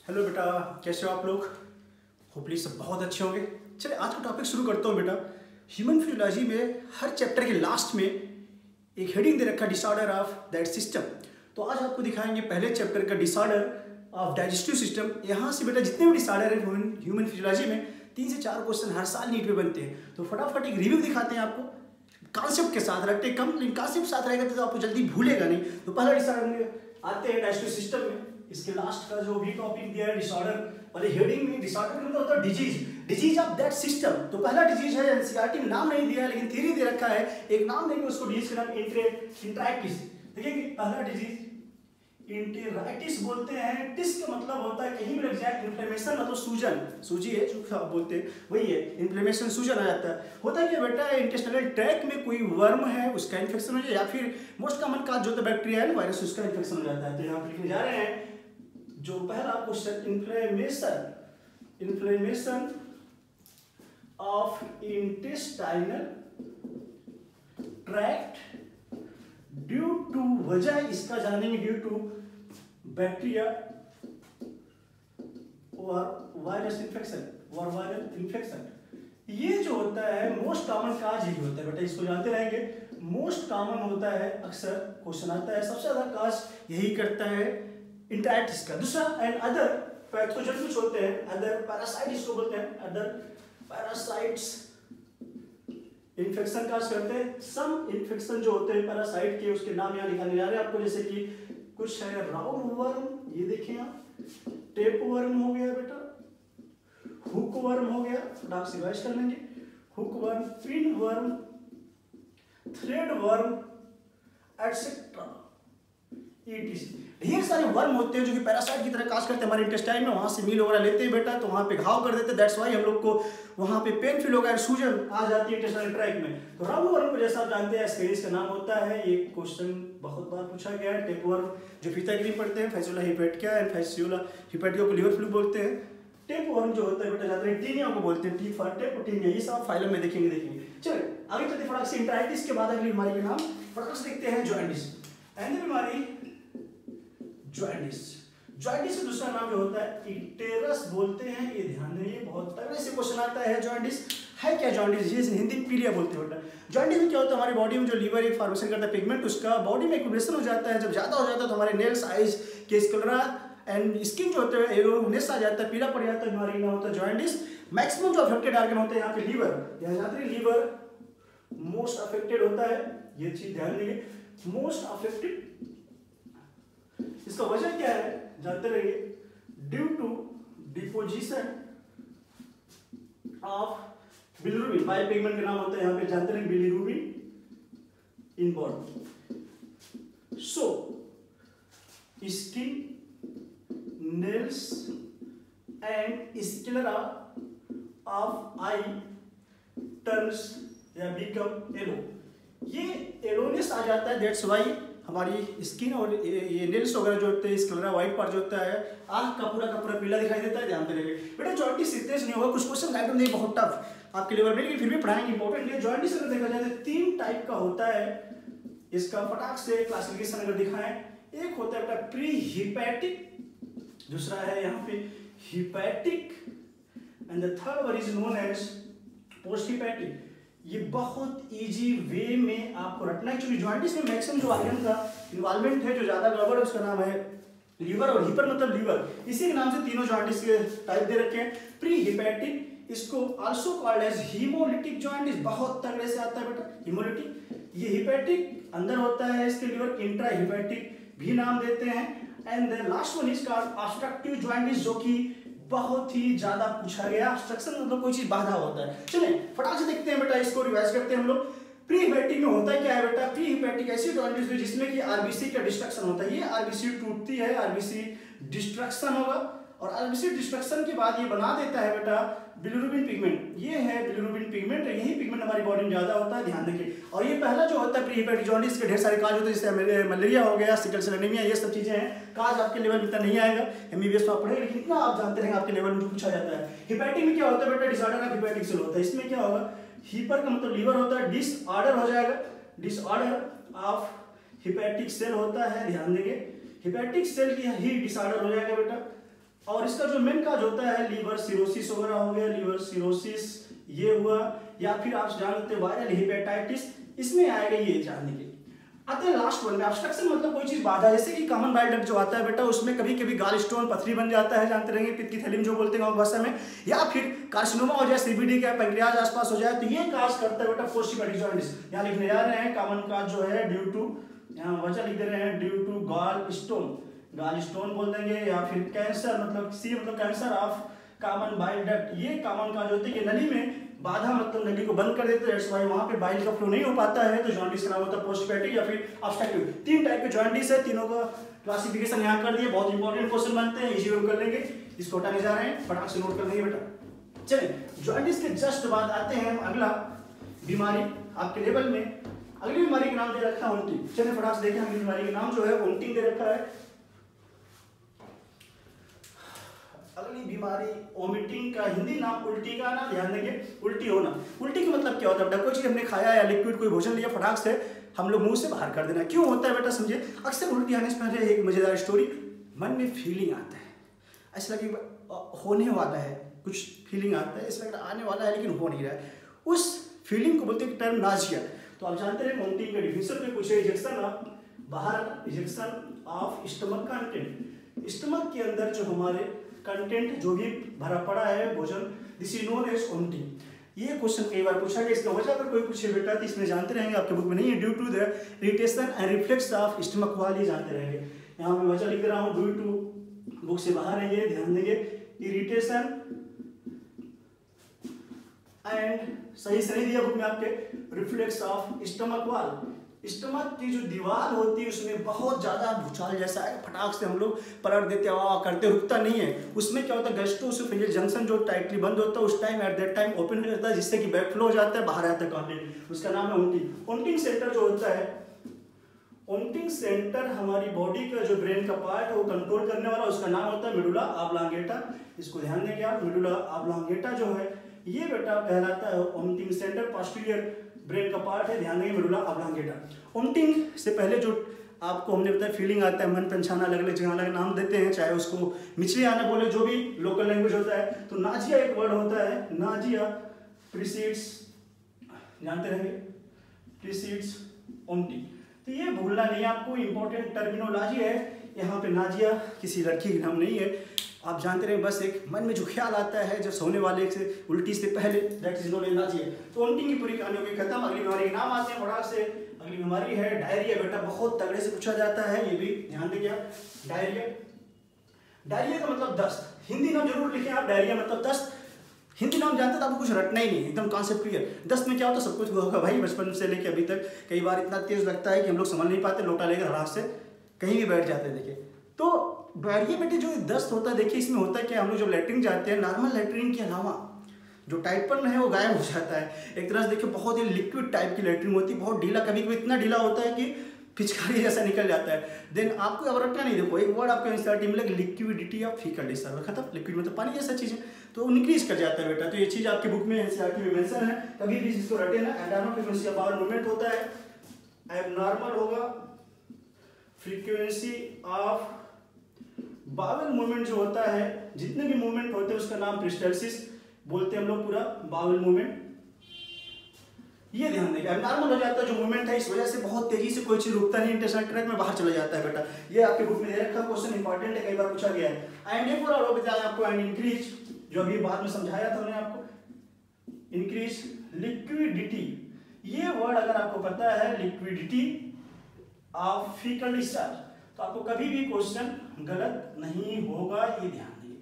Hello बेटा, कैसे हो आप लोग? होपली सब बहुत अच्छे होंगे। चलिए आज का टॉपिक शुरू करता हूँ बेटा। ह्यूमन फिजियोलॉजी में हर चैप्टर के लास्ट में एक हेडिंग दे रखा है, डिसऑर्डर ऑफ दैट सिस्टम। तो आज आपको दिखाएंगे पहले चैप्टर का डिसऑर्डर ऑफ डाइजेस्टिव सिस्टम। यहाँ से बेटा जितने भी डिसऑर्डर है ह्यूमन फिजियोलॉजी में 3 से 4 क्वेश्चन हर साल नीट पे बनते हैं। तो फटाफट एक रिव्यू दिखाते हैं आपको, कॉन्सेप्ट के साथ रखते हैं कम, लेकिन कॉन्सेप्ट साथ रहेगा तो आपको जल्दी भूलेगा नहीं। तो पहला डिसऑर्डर में आते हैं डाइजेस्टिव सिस्टम में। इसके लास्ट का जो भी टॉपिक दिया है डिसऑर्डर वाले हेडिंग में, डिसऑर्डर का मतलब होता है डिजीज ऑफ दैट सिस्टम। तो पहला डिजीज है, एनसीईआरटी में नाम नहीं दिया है लेकिन थ्योरी दे रखा है, एक नाम देंगे उसको, डिजीज का नाम इंटेराइटिस। देखिए पहला डिजीज इंटेराइटिस बोलते हैं। टिस का मतलब होता है कहीं भी लग जाए, इन्फ्लेमेशन मतलब सूजन, सूजी है जो आप बोलते हैं वही है, इन्फ्लेमेशन सूजन आ जाता है। होता है क्या बेटा, इंटेस्टाइनल ट्रैक्ट में कोई वर्म है उसका इन्फेक्शन हो जाए, या फिर मोस्ट कॉमन काज जो होता है बैक्टीरिया है वायरस, उसका इन्फेक्शन हो जाता है। तो यहाँ पे लिखने जा रहे हैं जो पहला question, inflammation of intestinal tract due to, वजह इसका जानेंगे, ड्यू टू बैक्टीरिया और वायरस इन्फेक्शन। ये जो होता है मोस्ट कॉमन काज यही होता है बेटा, इसको जानते रहेंगे। मोस्ट कॉमन होता है, अक्सर क्वेश्चन आता है, सबसे ज्यादा काज यही करता है इंटेराइटिस का। दूसरा एंड अदर पैथोजन कुछ होते हैं, अदर पैरासाइट इसको बोलते हैं, अदर पैरासाइट्स इन्फेक्शन काज करते हैं। सम इन्फेक्शन जो होते हैं पैरासाइट के, उसके नाम यहाँ लिखाने जा रहे हैं आपको, जैसे कि कुछ है राउंड वर्म, ये देखिए आप, टेप वर्म हो गया बेटा, हुक वर्म हो गया, फटाक से रिवाइज कर लेंगे, hook worm, pin worm, thread worm etcetera, ETC। ढेर सारे वर्म होते हैं जो कि पैरासाइट की तरह काज करते हैं हमारे इंटेस्टाइन में, वहां से मील वगैरह लेते हैं बेटा, तो वहां पे घाव कर देते हैं। दैट्स वाई हम लोग को वहां पे पेन फील होगा, सूजन आ जाती है इंटेस्टाइनल ट्रैक्ट में। तो राउंड वर्म को जैसा आप जानते हैं एस्केरिस का नाम होता है। ये क्वेश्चन बहुत बार पूछा गया है। टेप वर्म जो फीताग्री पढ़ते हैं, Fasciola hepatica and Fasciola hepatica को लिवर फ्लू बोलते हैं। टेप वर्म जो होता है बेटा जाते हैं टीनिया को बोलते हैं, टी फॉर टेप, टीनिया, ये सब फाइलम में देखेंगे। चलिए आगे चलते फटाक से, इंटेराइटिस के बाद अगली बीमारी के नाम फटाक से देखते हैं, जॉन्डिस। एंड बीमारी जॉन्डिस का दूसरा नाम जो होता है इक्टेरस बोलते हैं। ये ध्यान देंगे, बहुत तगड़े से क्वेश्चन आता है। जॉन्डिस है क्या? जॉन्डिस ये हिंदी में पीलिया बोलते हैं बेटा। जॉन्डिस में क्या होता है, हमारी बॉडी में जो लीवर एक फॉर्मेशन करता है पिगमेंट, उसका बॉडी में एक्यूमुलेशन हो जाता है। जब ज्यादा हो जाता है तो हमारे नेल्स, आईज के स्क्लेरा एंड स्किन जो होते हैं एरोनेस आ जाता है, पीला पड़ जाता है, बीमारी नाम होता है जॉन्डिस। मैक्सिमम जो अफेक्टेड ऑर्गन होते हैं यहाँ पे लीवर, यहाँ जाते हैं लीवर मोस्ट अफेक्टेड होता है, ये चीज ध्यान देंगे, मोस्ट अफेक्टेड। इसका वजह क्या है जानते रहिए, due to deposition of bilirubin, bile pigment का नाम होता है यहाँ पे जानते रहिए, bilirubin in body. So skin, nails and sclera of eye turns या बिकम येलो। ये येलोनेस आ जाता है, दैट्स वाई हमारी स्किन और ये नेल्स वगैरह जो होते हैं, स्क्लेरा व्हाइट पार्ट जो होता है, आंख का पूरा पीला दिखाई देता है। ध्यान देंगे बेटा, जॉन्डिस इतने से नहीं होगा, कुछ क्वेश्चन आइटम नहीं बहुत टफ आपके लेवल में, लेकिन फिर भी पढ़ाएंगे, इंपॉर्टेंट है। जॉन्डिस अगर देखा जाए तो 3 टाइप का होता है। इसका फटाक से क्लासिफिकेशन अगर दिखाएं, एक होता है बेटा प्री हिपैटिक, दूसरा है यहाँ पे hepatic and the third one is known as post hepatic. ये बहुत इजी वे में आपको रटना है, क्योंकि जॉन्डिस में मैक्सिमम जो ऑर्गन का इन्वॉल्वमेंट है जो ज्यादा गड़बड़ है, उसका नाम है लीवर, और हिपर मतलब लीवर। इसी के नाम से तीनों जॉन्डिस के टाइप दे रखे हैं। प्री हिपैटिक, इसको also called as hemolytic jaundice, बहुत तगड़े से आता है बेटा हीमोलिटिक। ये हिपैटिक अंदर होता है इसके लीवर, इंट्रा हिपैटिक भी नाम देते हैं। And the last one is called obstructive jaundice, जो कि बहुत ही ज्यादा पूछा गया। ऑब्स्ट्रक्शन मतलब कोई चीज बाधा होता है। चलिए फटाक से देखते हैं बेटा, इसको रिवाइज करते हैं हम लोग। प्री हिपैटिक में होता है क्या है बेटा, प्री हिपैटिक ऐसी जॉन्डिस है जिसमें कि आरबीसी का डिस्ट्रक्शन होता है। ये आरबीसी टूटती है, आरबीसी डिस्ट्रक्शन होगा, और आरबीसी डिस्ट्रक्शन के बाद ये बना देता है बेटा बिलिरुबिन पिगमेंट। ये है बिलिरुबिन पिगमेंट, यही पिगमेंट हमारी बॉडी में ज्यादा होता है, ध्यान रखिए। और ये पहला जो होता है प्री हिपैटिक जॉन्डिस के ढेर सारे काज होते हैं, जैसे मलेरिया हो गया, सिकल सेल एनीमिया, ये सब चीजें हैं। काज आपके लेवल में इतना नहीं आएगा, एमबीबीएस में आप पढ़ेंगे, लेकिन इतना आप जानते रहेंगे आपके लेवल में पूछा जाता है। हिपैटिक में क्या होता है बेटा, डिसऑर्डर ऑफ हिपैटिक सेल होता है। इसमें क्या होगा, हिपर का मतलब लीवर होता है, डिसऑर्डर हो जाएगा, डिसऑर्डर ऑफ हिपैटिक सेल होता है, ध्यान देंगे। हिपैटिक सेल की ही डिसऑर्डर हो जाएगा बेटा, और इसका जो मेन काज होता है लीवर सिरोसिस वगैरह हो गया, लीवर सिरोसिस ये हुआ, या फिर आप जान सकते हैं वायरल हेपेटाइटिस, इसमें आएगा ये जानने के। आते हैं लास्ट वन में, ऑब्स्ट्रक्शन मतलब कोई चीज बाधा, जैसे कि कॉमन बाइल डक्ट जो आता है बेटा, उसमें कभी कभी गाल स्टोन पथरी बन जाता है, जानते रहेंगे, पित्त की थैली में जो बोलते हैं गाँव भाषा में, या फिर कार्सिनोमा हो जाए, सीबीडी का पैंक्रियाज आसपास हो जाए, तो ये काज करता है बेटा पोस्ट हेपेटिक जॉन्डिस। यहाँ लिखने जा रहे हैं कॉमन काज जो है ड्यू टू, यहाँ वजह लिख दे रहे हैं ड्यू टू गाल स्टोन, गाल स्टोन बोल देंगे, या फिर कैंसर मतलब सी मतलब cancer of common bile duct. ये कॉमन काज होते हैं कि नली में बाधा मतलब नली को बंद कर देते हैं, दैट्स व्हाई वहां पे बाइल का फ्लो नहीं हो पाता है, तो जॉन्डिस का नाम होता है पोस्ट हेपेटिक या फिर ऑब्स्ट्रक्टिव। 3 टाइप के जॉन्डिस है, तीनों का क्लासिफिकेशन यहाँ कर दिए, बहुत इंपॉर्टेंट क्वेश्चन बनते हैं, इजी वे कर लेंगे, इसको हटाने जा रहे हैं, फटाक से नोट कर लेंगे बेटा। चलिए जॉन्डिस के जस्ट बाद आते हैं हम अगला बीमारी आपके लेवल में। अगली बीमारी का नाम दे रखा है वोमिटिंग। चलिए फटाक से देखें, अगली बीमारी का नाम जो है वोमिटिंग दे रखा है। अगली बीमारी वोमिटिंग का हिंदी नाम उल्टी का ना, ध्यान देंगे, उल्टी होना। उल्टी का मतलब क्या होता है बेटा, कोई चीज हमने खाया या लिक्विड कोई भोजन लिया, फटाक से हम लोग मुंह से बाहर कर देना। क्यों होता है बेटा समझिए, अक्सर उल्टी आने से पहले एक मजेदार स्टोरी, मन में फीलिंग आता है, ऐसा लगे होने वाला है, कुछ फीलिंग आता है, ऐसा लग रहा आने वाला है लेकिन हो नहीं रहा है, उस फीलिंग को बोलते हैं टर्म नाजिया। तो आप जानते हैं वोमिटिंग के डिफिनेशन में पूछे इजेक्शन ऑफ बाहर, ejection of stomach content, stomach के अंदर जो हमारे कंटेंट जो भी भरा पड़ा है भोजन, this is known as vomiting. ये क्वेश्चन कई बार पूछा गया, इसका वजह अगर कोई पूछे बेटा तो इसमें जानते रहेंगे, आपके बुक में नहीं है, due to the irritation and reflex of stomach wall, ये जानते रहेंगे। यहाँ मैं वजह लिख रहा हूँ, ड्यू टू बुक से बाहर है ये, ध्यान देंगे, इरिटेशन एंड सही से नहीं दिया बुक में आपके, reflex of stomach wall, stomach की जो दीवार होती है उसमें बहुत ज्यादा भूचाल जैसा है, फटाक से हम लोग पलट देते हैं, करते रुकता नहीं है, उसमें क्या होता है गैस्ट्रोएसोफेजियल जंक्शन जो टाइटली बंद होता है उस time at that time open हो जाता है, जिससे कि बैक फ्लो हो जाता है, बाहर आता है कंटेंट, उसका नाम है वोमिटिंग। वोमिटिंग सेंटर जो होता है, वोमिटिंग सेंटर हमारी बॉडी का जो ब्रेन का पार्ट है वो कंट्रोल करने वाला, उसका नाम होता है मेडुला ऑब्लांगेटा। इसको ध्यान देंगे आप, मेडुला ऑब्लांगेटा जो है ये बेटा कहलाता है वोमिटिंग सेंटर, पोस्टीरियर ब्रेन का पार्ट है, ध्यान देंगे मेडुला ऑब्लांगेटा। वोमिटिंग से पहले जो आपको हमने बताया फीलिंग आता है, मन पंछाना, अलग अलग जगह अलग नाम देते हैं, चाहे उसको मिचली आना बोले, जो भी लोकल लैंग्वेज होता है। तो नाजिया एक वर्ड होता है, नाजिया प्रीसीड्स, जानते रहेंगे, प्रीसीड्स वोमिटिंग। तो ये भूलना नहीं, आपको इंपॉर्टेंट टर्मिनोलॉजी है यहाँ पे। नाजिया किसी लड़की का नाम नहीं है, आप जानते रहे, बस एक मन में जो ख्याल आता है जब सोने वाले से उल्टी से पहले, that is known as nausea. तो वोमिटिंग की पूरी कहानी हो गई खत्म। अगली बीमारी के नाम आते हैं फटाक से। अगली बीमारी है डायरिया। बेटा बहुत तगड़े से पूछा जाता है, ये भी ध्यान देंगे आप। डायरिया, डायरिया का मतलब दस्त, हिंदी नाम जरूर लिखें आप, डायरिया मतलब दस्त। हिंदी नाम जानते तो आपको कुछ रटना ही नहीं, एकदम कॉन्सेप्ट क्लियर। दस्त में क्या होता है, सब कुछ होगा भाई, बचपन से लेके अभी तक। कई बार इतना तेज लगता है कि हम लोग समझ नहीं पाते, लोटा लेकर हाथ से कहीं भी बैठ जाते हैं। देखिए तो डायरिया बेटे जो दस्त होता है, देखिए इसमें होता है कि हम लोग जब लैट्रिन जाते हैं, नॉर्मल लैट्रिन के अलावा जो टाइटपन है वो गायब हो जाता है। एक तरह से देखिए बहुत ही लिक्विड टाइप की लैट्रिन होती है, बहुत ढीला, कभी कभी इतना ढीला होता है कि पिचकारी जैसा निकल जाता है। देन आपको अब रटना नहीं, देखो एक वर्ड आपको एनसीईआरटी में लगे, लिक्विडिटी ऑफ फीकल डिस्चार्ज, खत्म। लिक्विड मतलब पानी जैसा चीज है, तो इंक्रीज कर जाता है बेटा। तो ये चीज आपकी बुक में एनसीईआरटी में मेंशन है, कभी भी इसको रटे ना। Abnormal frequency of bowel movement होता है, एब्नॉर्मल होगा फ्रीक्वेंसी ऑफ बावल मूवमेंट जो होता है, जितने भी मूवमेंट होते हैं उसका नाम पेरिस्टाल्सिस बोलते हैं हम लोग, पूरा बावल मूवमेंट। ये ध्यान देंगे, एब्नॉर्मल हो जाता है जो मूवमेंट है, इस वजह से बहुत तेजी से कोई चीज रुकता नहीं, इंटेस्टाइनल ट्रैक्ट में बाहर चला जाता है बेटा। ये आपके बुक में दे रखा क्वेश्चन इंपॉर्टेंट है, कई बार पूछा गया है। एंड फॉर और बताया आपको, एंड इंक्रीज जो अभी बाद में समझाया था हमने आपको, इंक्रीज लिक्विडिटी। ये वर्ड अगर आपको पता है, लिक्विडिटी ऑफ फीकल डिस्चार्ज, तो आपको कभी भी क्वेश्चन गलत नहीं होगा, ये ध्यान दिए।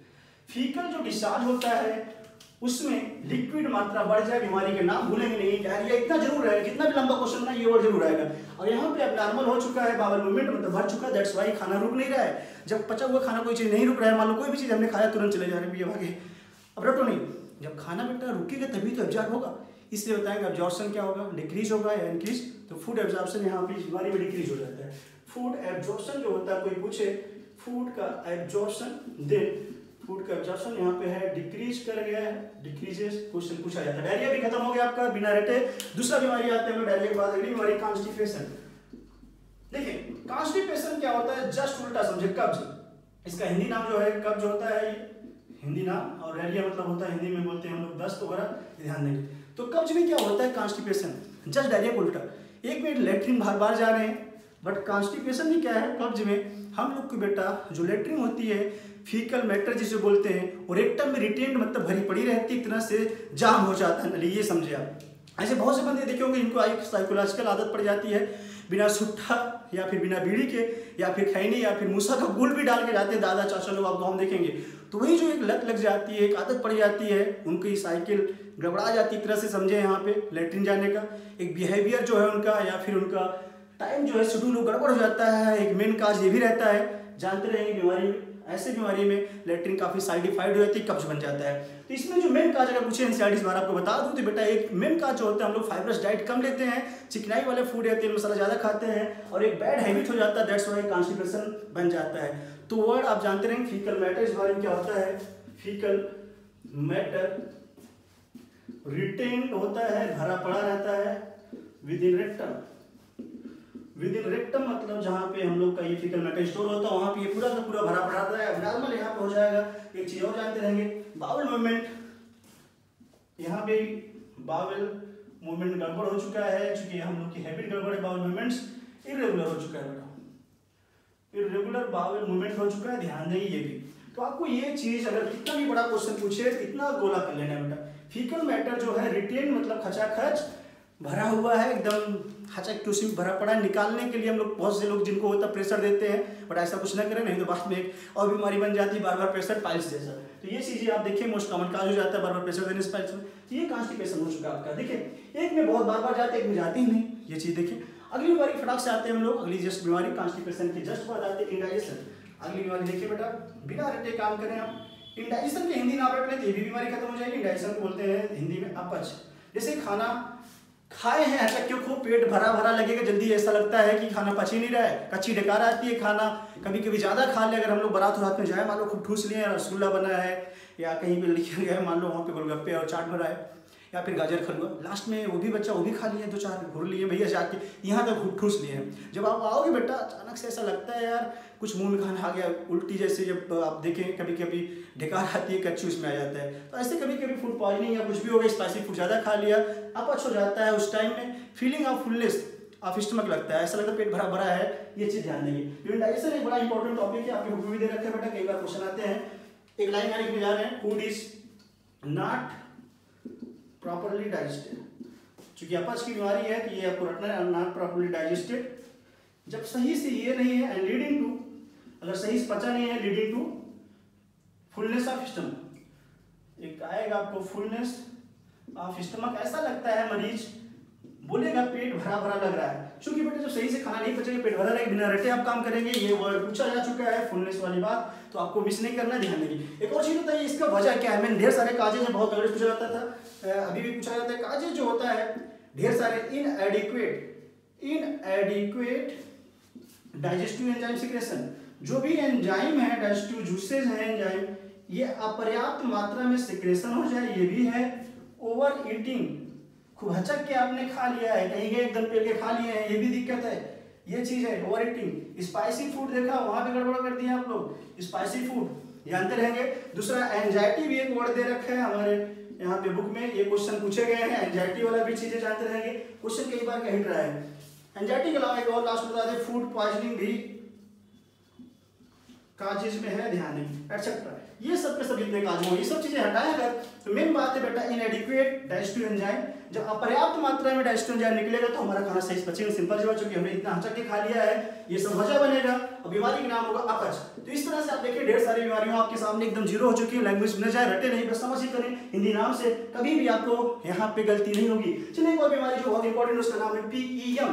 फीकल जो डिस्चार्ज होता है उसमें लिक्विड मात्रा बढ़ जाए, बीमारी के नाम भूलेंगे नहीं। डायरिया इतना जरूर है, जितना भी लंबा क्वेश्चन ना ये वर्ड जरूर आएगा। और यहाँ पे एब्नॉर्मल हो चुका है, बावल मूवमेंट मतलब बढ़ चुका है, दैट्स व्हाई खाना रुक नहीं रहा है। जब पचा हुआ खाना कोई चीज नहीं रुक रहा है, मान लो कोई भी चीज हमने खाया तुरंत चले जा रहे हैं भागे, अब रटो नहीं, जब खाना बेटा रुकेगा तभी तो एब्जॉर्ब होगा। इसलिए बताएंगे एब्जॉर्प्शन क्या होगा, डिक्रीज होगा या इंक्रीज। तो फूड एब्जॉर्प्शन यहाँ पे बीमारी में डिक्रीज हो जाता है। फूड एब्जॉर्प्शन जो होता है, कोई पूछे फूड का एब्जॉर्प्शन, देन फूड का एब्जॉर्प्शन यहाँ पे है डिक्रीज कर गया है, डिक्रीजेस, क्वेश्चन पूछा जाता है। डायरिया भी खत्म हो गया आपका बिना रटे। दूसरा बीमारी आते हैं डायरिया के बाद, अगली बीमारी कॉन्स्टिपेशन। देखिए कॉन्स्टिपेशन क्या होता है, जस्ट उल्टा समझे, कब्ज। इसका हिंदी नाम जो है कब्ज होता है, ये हिंदी नाम, और डायरिया मतलब होता है हिंदी में बोलते हैं हम लोग दस्त वगैरह, ध्यान देंगे। तो कब्ज में क्या होता है, कॉन्स्टिपेशन, जस्ट डायरिया को उल्टा, एक मिनट लेटरिन बार बार जा रहे हैं, बट कॉन्स्टिपेशन में क्या है, कब्ज में हम लोग को बेटा जो लेटरिन होती है फीकल मैटर जिसे बोलते हैं, और रेक्टम में रिटेन्ड मतलब भरी पड़ी रहती है, एक तरह से जाम हो जाता है, ये समझे आप। ऐसे बहुत से बंदे देखे होंगे इनको एक साइकोलॉजिकल आदत पड़ जाती है, बिना सुट्ठा या फिर बिना बीड़ी के या फिर खैनी या फिर मूसा का गुल भी डाल के जाते हैं दादा चाचा लोग, आपको हम देखेंगे। तो वही जो एक लत लग जाती है, एक आदत पड़ जाती है, उनकी साइकिल गड़बड़ा जाती है, एक तरह से समझे यहाँ पे लेटरिन जाने का एक बिहेवियर जो है उनका, या फिर उनका टाइम जो है शेड्यूल गड़बड़ हो जाता है। एक मेन काज ये भी रहता है, जानते रहेंगे बीमारी, ऐसे बीमारी में लेटरिन काफ़ी साइडिफाइड हो जाती है, कब्ज बन जाता है। तो इसमें जो मेन काज अगर पूछे एनसीईआरटी इस बार आपको बता दूं तो बेटा एक मेन काज जो होता है, हम लोग फाइबरस डाइट कम लेते हैं, चिकनाई वाले फूड या तेल मसाला ज़्यादा खाते हैं, और एक बैड हैबिट हो जाता है, दैट्स व्हाई कॉन्स्टिपेशन बन जाता है। तो वर्ड आप जानते रहेंगे फीकल मैटर, इस बारे में क्या होता है, फीकल मैटर रिटेन्ड होता है, भरा पड़ा रहता है with in rectum. With in rectum मतलब जहाँ पे हम लोग का ये फीकल मैटर स्टोर होता है, वहाँ पे ये पूरा का पूरा भरा पड़ा रहता है। नॉर्मल यहाँ पे हो जाएगा। एक चीज और जानते रहेंगे, बाउल मूवमेंट, यहाँ पे बाउल मूवमेंट गड़बड़ हो चुका है, चूंकि हम लोग की हैबिट गड़बड़ है, बाउल मूवमेंट्स इरेगुलर हो चुका है बेटा, इरेगुलर बाउल मूवमेंट हो चुका है, ध्यान देंगे ये भी। तो आपको ये चीज अगर कितना भी बड़ा क्वेश्चन पूछे इतना गोला कर लेना है बेटा। फीकल मैटर जो है रिटेन मतलब खचाखच भरा हुआ है, एकदम हचक टूसी भरा पड़ा है। निकालने के लिए हम लोग बहुत से लोग जिनको होता है प्रेशर देते हैं, बट ऐसा कुछ ना करें, नहीं तो बाद में एक और बीमारी बन जाती है, बार बार प्रेशर, पाइल्स जैसा। तो ये चीजें आप देखिए मोस्ट कॉमन काज हो जाता है बार बार प्रेशर देने से पाइल्स में। तो ये कॉन्स्टिपेशन हो चुका है आपका। देखिए एक में बहुत बार बार जाते हैं, एक में जाती ही नहीं, ये चीज देखिए। अगली बीमारी फटाक से आते हैं हम लोग, अगली जस्ट बीमारी कॉन्स्टिपेशन की जस्ट बाद आते हैं इंडाइजेशन। अगली बीमारी देखिए बेटा, बिना रटे काम करें हम। इंडाइजेशन की हिंदी नाम रख लेते, ये भी बीमारी खत्म हो जाएगी। इंडाइजेशन को बोलते हैं हिंदी में अपच। जैसे खाना खाए हैं अच्छा क्यों, खूब पेट भरा भरा लगेगा, जल्दी ऐसा लगता है कि खाना पच ही नहीं रहा है, कच्ची डकार आती है खाना, कभी कभी ज़्यादा खा ले। अगर हम लोग बारात रात में जाए, मान लो खूब ठूस लिए, रसगुल्ला बना है या कहीं पे लिखा गया है, मान लो वहाँ पे गोलगप्पे और चाट भरा है या फिर गाजर खलुआ, लास्ट में वो भी बच्चा वो भी खा लिए, 2-4 घुर लिए भैया जाके, यहाँ तक ठूस लिए हैं। जब आप आओगे बेटा अचानक से ऐसा लगता है यार कुछ मुंह में खाना आ गया, उल्टी जैसे जब आप देखें कभी कभी ढेकार आती है, कच्ची उसमें आ जाता है। तो ऐसे कभी कभी फूड पॉइजनिंग या कुछ भी हो गया, स्पाइसी फूड ज़्यादा खा लिया, अपच हो जाता है। उस टाइम में feeling of fullness of stomach लगता है, ऐसा लगता है पेट भरा भरा है, ये चीज़ ध्यान देंगे। डाइजेशन एक बड़ा इंपॉर्टेंट टॉपिक है, आपके बुक में भी दे रखा है बेटा, कई बार क्वेश्चन आते हैं। एक लाइन यहाँ लिखने जा रहे हैं, food is not properly digested. चूंकि अपच की बीमारी है तो ये आपको रखना है, नॉट प्रॉपरली डाइजेस्टेड। जब सही से ये नहीं है एंड लीडिंग टू, अगर सही से पचा नहीं है, leading to fullness of stomach. एक आएगा आपको फुलनेस ऑफ स्टमक, ऐसा लगता है मरीज बोलेगा पेट भरा भरा लग रहा है। क्योंकि बेटे जब सही से खाना नहीं पचेगा, पेट भरा रहेगा, बिना रटे आप काम करेंगे, ये वर्ड पूछा जा चुका है फुलनेस वाली बात, तो आपको मिस नहीं करना, ध्यान देंगे। एक और चीज होता है, इसका वजह क्या है। मैंने ढेर सारे काजेज में बहुत पूछा जाता था, अभी भी पूछा जाता है। काजेज जो होता है ढेर सारे इनएडिक्वेट डाइजेस्टिव एंजाइम सिक्रेशन, जो भी एंजाइम है, डाइजेस्टिव जूसेज है एंजाइम, ये अपर्याप्त मात्रा में सिक्रेशन हो जाए, ये भी है। ओवर ईटिंग, खूब हचक के आपने खा लिया है, कहीं गए एकदम पेट के खा लिए हैं, ये भी दिक्कत है, ये चीज है ओवर ईटिंग। स्पाइसी फूड देखा, वहां पे गड़बड़ कर दिया आप लोग, स्पाइसी फूड जानते रहेंगे। दूसरा एंजाइटी भी एक वर्ड दे रखा है हमारे यहाँ पे बुक में, ये क्वेश्चन पूछे गए हैं, एंजाइटी वाला भी चीजें जानते रहेंगे, क्वेश्चन कई बार कह रहा है। एंजाइटी के अलावा एक और लास्ट बता दें, फूड पॉइजनिंग भी काजेज में है, ध्यान दें एटसेट्रा। ये सब के सब जितने काज हो, ये सब चीजें हटाएं अगर, तो मेन बात है बेटा इनएडिक्वेट डाइजेस्टिव एंजाइम। जब अपर्याप्त मात्रा में डाइजेस्टिव एंजाइम निकलेगा तो हमारा खाना सही से पचेगा, सिंपल जवाब, क्योंकि हमने इतना हचक के खा लिया है, ये सब वजह बनेगा और बीमारी का नाम होगा अपच। तो इस तरह से आप देखिए ढेर सारी बीमारियां आपके सामने एकदम जीरो हो चुकी है, लैंग्वेज न जाए, रटे नहीं, बस समझ ही करें हिंदी नाम से, कभी भी आपको यहाँ पे गलती नहीं होगी। चलिए एक और बीमारी जो बहुत इंपॉर्टेंट है, उसका नाम है PEM,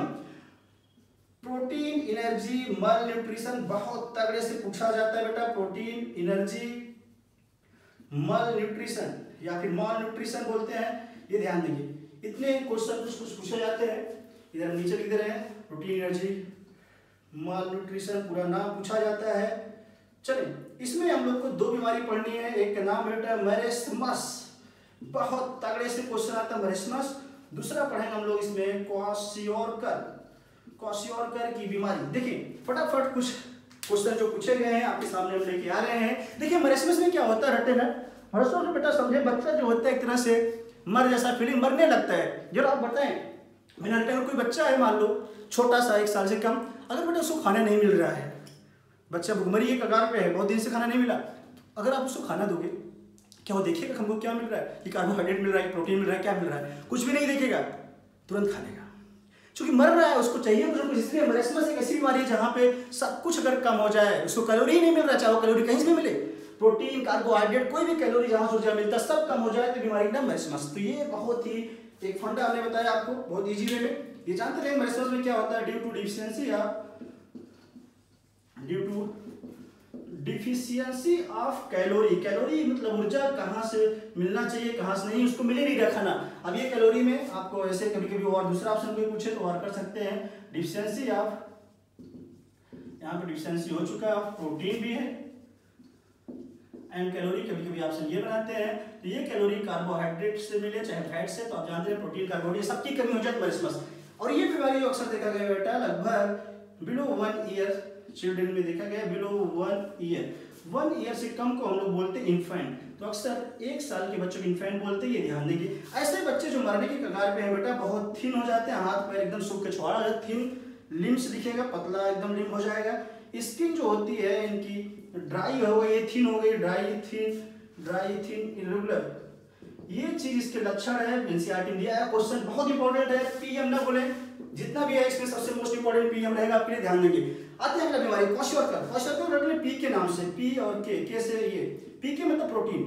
प्रोटीन एनर्जी मल न्यूट्रिशन। बहुत तगड़े से पूछा जाता है बेटा, प्रोटीन एनर्जी मल न्यूट्रिशन या फिर मॉल न्यूट्रिशन बोलते हैं, ये ध्यान देंगे। इतने क्वेश्चन कुछ पूछे जाते हैं, इधर नीचे लिख दे रहे हैं, प्रोटीन एनर्जी मॉल न्यूट्रिशन पूरा नाम पूछा जाता है। चलिए इसमें हम लोग को दो बीमारी पढ़नी है, एक का नाम बेटा मरेस्मस, बहुत तगड़े से क्वेश्चन आता है मरेस्मस। दूसरा पढ़ेंगे हम लोग इसमें क्वाशियोरकर की बीमारी। देखिए फटाफट कुछ क्वेश्चन जो पूछे गए हैं आपके सामने हम लेके आ रहे हैं। देखिए मरेसमस में क्या होता है, रटे ना मरेसमस में बेटा समझे बच्चा जो होता है एक तरह से मर जैसा फीलिंग, मरने लगता है। जरा आप बताएं, मैंने अगर कोई बच्चा है मान लो छोटा सा 1 साल से कम, अगर बेटा उसको खाना नहीं मिल रहा है, बच्चा भुखमरी के कगार पे है, बहुत दिन से खाना नहीं मिला, अगर आप उसको खाना दोगे क्या वो देखेगा हमको क्या मिल रहा है, कि कार्बोहाइड्रेट मिल रहा है, प्रोटीन मिल रहा है, क्या मिल रहा है? कुछ भी नहीं देखेगा, तुरंत खा लेगा। क्योंकि मर रहा है, उसको चाहिए कुछ कुछ। इसलिए मरेसमस एक ऐसी बीमारी है जहाँ पे सब कुछ अगर कम हो जाए, उसको कैलोरी ही नहीं मिल रहा, चाहे वो कैलोरी कहीं से भी मिले, प्रोटीन कार्बोहाइड्रेट कोई भी कैलोरी जहाँ से ऊर्जा मिलता सब कम हो जाए तो बीमारी का मरेसमस। तो ये बहुत ही एक फंडा हमने बताया आपको बहुत ईजी वे में। ये जानते रहे मरेसमस में क्या होता है, ड्यू टू डिफिशियंसी या due to deficiency of calorie. Calorie मतलब ऊर्जा कहाँ से मिलना चाहिए कहाँ से नहीं, उसको मिले नहीं रखना। अब ये कैलोरी में आपको ऐसे कभी कभी और दूसरा ऑप्शन कोई पूछे तो और कर सकते हैं, डिफिशियंसी ऑफ, यहाँ पे डिफिशियंसी हो चुका है, प्रोटीन भी है एंड कैलोरी। कभी कभी ऑप्शन ये बनाते हैं तो ये कैलोरी कार्बोहाइड्रेट से मिले चाहे फैट से, तो आप जानते हैं प्रोटीन कार्बोहाइड्रेट सबकी कमी हो जाए मरेसमस। और ये बीमारी अक्सर देखा गया बेटा लगभग बिलो 1 ईयर चिल्ड्रन में देखा गया, बिलो 1 ईयर से कम को हम लोग बोलते हैं इन्फेंट। तो अक्सर 1 साल के बच्चों को इन्फेंट बोलते हैं, ये ध्यान देंगे। ऐसे बच्चे जो मरने की कगार पे हैं बेटा, बहुत थिन हो जाते हैं, हाथ पैर एकदम सूख के छुड़ा हो जाते, थिन लिम्स दिखेगा, पतला एकदम लिम्ब हो जाएगा। स्किन जो होती है इनकी ड्राई हो गई, थिन हो गई, ड्राई थिन इरेगुलर, ये चीज इसके लक्षण है। एनसीईआरटी में दिया है, क्वेश्चन बहुत इंपॉर्टेंट है, पीएम ना बोले, जितना भी है इसमें सबसे मोस्ट इंपॉर्टेंट पीएम रहेगा, आपके लिए ध्यान देंगे। आते हैं अगला बीमारी क्वाशरकर रख ले, पी के नाम से, पी और के से, ये पी के मतलब प्रोटीन,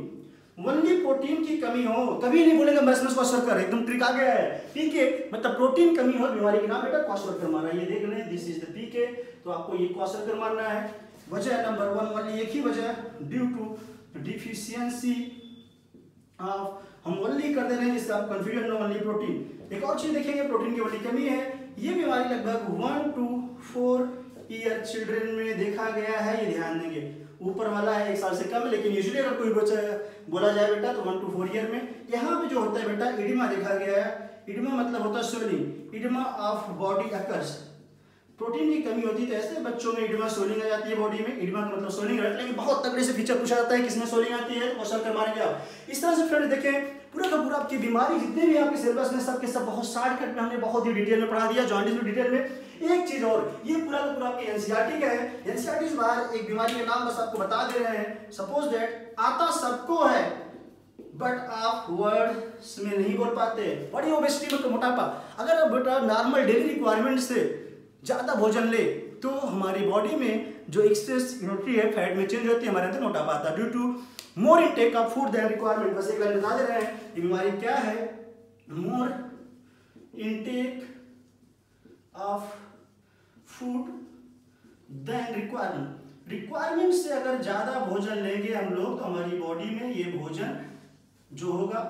ओनली प्रोटीन की कमी हो, कभी नहीं बोलेगा मरेसमस क्वाशरकर, एकदम ट्रिक आ गया है। पी के मतलब प्रोटीन कमी हो, बीमारी के नाम बेटा क्वाशरकर माना, ये देख लें, दिस इज द पी के, तो आपको ये क्वाशरकर मानना है। वजह नंबर 1 वाली एक ही वजह, ड्यू टू डिफिशियंसी ऑफ, हम ओनली कर दे रहे हैं जिससे आप कंफ्यूजन नो, ओनली प्रोटीन। एक और चीज देखेंगे, प्रोटीन की बड़ी कमी है। ये बीमारी लगभग 1 to 4 ईयर चिल्ड्रन में देखा गया है, ये ध्यान देंगे। ऊपर वाला है 1 साल से कम, लेकिन यूजुअली अगर कोई बच्चा बोला जाए बेटा तो 1 to 4 ईयर में। यहाँ पे जो होता है बेटा इडिमा देखा गया है, इडिमा मतलब होता है swelling, oedema of body occurs, protein की कमी होती है तो ऐसे बच्चों में इडिमा सोलिंग आ जाती है बॉडी में। इडिमा का मतलब सोलिंग है, लेकिन बहुत तगड़े से फीचर पूछा जाता है किसमें सोलिंग आती है, क्वेश्चन कर मारेंगे आप। इस तरह से फ्रेंड देखें पूरा का पूरा आपकी बीमारी जितने भी आपके सिलेबस में सब के सब बहुत शॉर्टकट में हमने बहुत ही डिटेल में पढ़ा दिया, जॉन्डिस में डिटेल में। एक चीज और, ये पूरा का पूरा आपके एनसीईआरटी का है, एनसीईआरटी से बाहर एक बीमारी का नाम बस आपको बता दे रहे हैं। सपोज दैट आता सबको है बट आप वर्ड्स में नहीं बोल पाते, बड़ी ओबेसिटी मतलब मोटापा। अगर आप बेटा नॉर्मल डेली रिक्वायरमेंट से ज्यादा भोजन ले तो हमारी बॉडी में जो एक्सेस न्यूट्री है फैट में चेंज होती है, हमारे अंदर मोटापा आता है due to more intake of food than requirement. बस एक लाइन बता दे रहे हैं ये बीमारी क्या है, more intake of food than requirement. Requirement से अगर ज्यादा भोजन लेंगे हम लोग तो हमारी बॉडी में ये भोजन जो होगा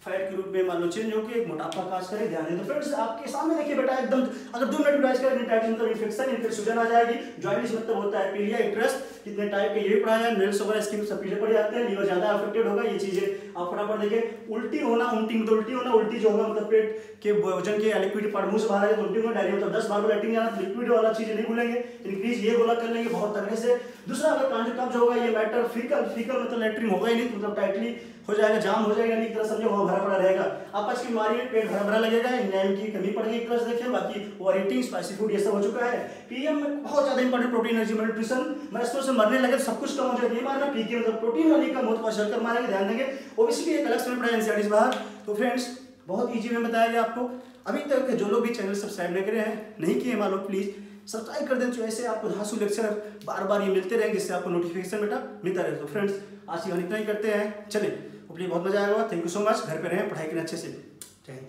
फैट के रूप में मान लो चेंज होकर एक मोटापा काज करे, ध्यान दें। तो फ्रेंड्स आपके सामने देखिए बेटा एकदम, अगर 2 मिनट यूटिलाइज करें मतलब इन्फेक्शन सूजन आ जाएगी, जॉइंटिस मतलब होता है पीलिया, इंटरेस्ट कितने टाइप के ये भी पढ़ाया है, नेल्स वगैरह स्किन सब पीले पड़ जाते हैं, लीवर ज्यादा अफेक्टेड होगा, ये चीजें आप फटाफट देखें। उल्टी होना, उल्टी जो होगा मतलब पेट के भोजन के लिक्विड मुंह से बाहर आएगा उल्टी होगा, डायरिया मतलब 10 बार लैट्रिन जाना, लिक्विड वाला चीजें नहीं भूलेंगे, इंक्रीज ये बोला कर लेंगे बहुत तगड़े से। दूसरा अगर कांजो कब्ज होगा, ये मैटर फीकल मतलब लैट्रिन होगा ही नहीं, मतलब टाइटली हो जाएगा, जाम हो जाएगा, नहीं तरह समझो वो भरा पड़ा रहेगा। आपस की बीमारी में पेट भरा भरा लगेगा, एंजाइम की कमी पड़ गई, प्लस देखिए बाकी ओवर ईटिंग, स्पाइसी फूड ये सब हो चुका है। पीएम में बहुत ज्यादा इंपॉर्टेंट प्रोटीन, एनर्जी, न्यूट्रिशन, मरेसमस से मरने लगे सब कुछ कम हो जाएगा, ये मारना पीके मतलब प्रोटीन वाली का बहुत क्वेश्चन मारेंगे, ध्यान देंगे। ओबेसिटी एक अलग से पढ़ा एनसीईआरटी से बाहर। तो फ्रेंड्स बहुत इजी में बताया गया आपको। अभी तक जो लोग भी चैनल सब्सक्राइब नहीं करे हैं, नहीं किए मान लो, प्लीज सब्सक्राइब कर दें, तो ऐसे आपको धांसू लेक्चर बार बार ये मिलते रहेंगे, जिससे आपको नोटिफिकेशन बेटा मिलता रहे। तो फ्रेंड्स आज इतना ही करते हैं, चले, अपने बहुत मजा आएगा। थैंक यू सो मच, घर पे रहें, पढ़ाई करें अच्छे से। जय हिंद।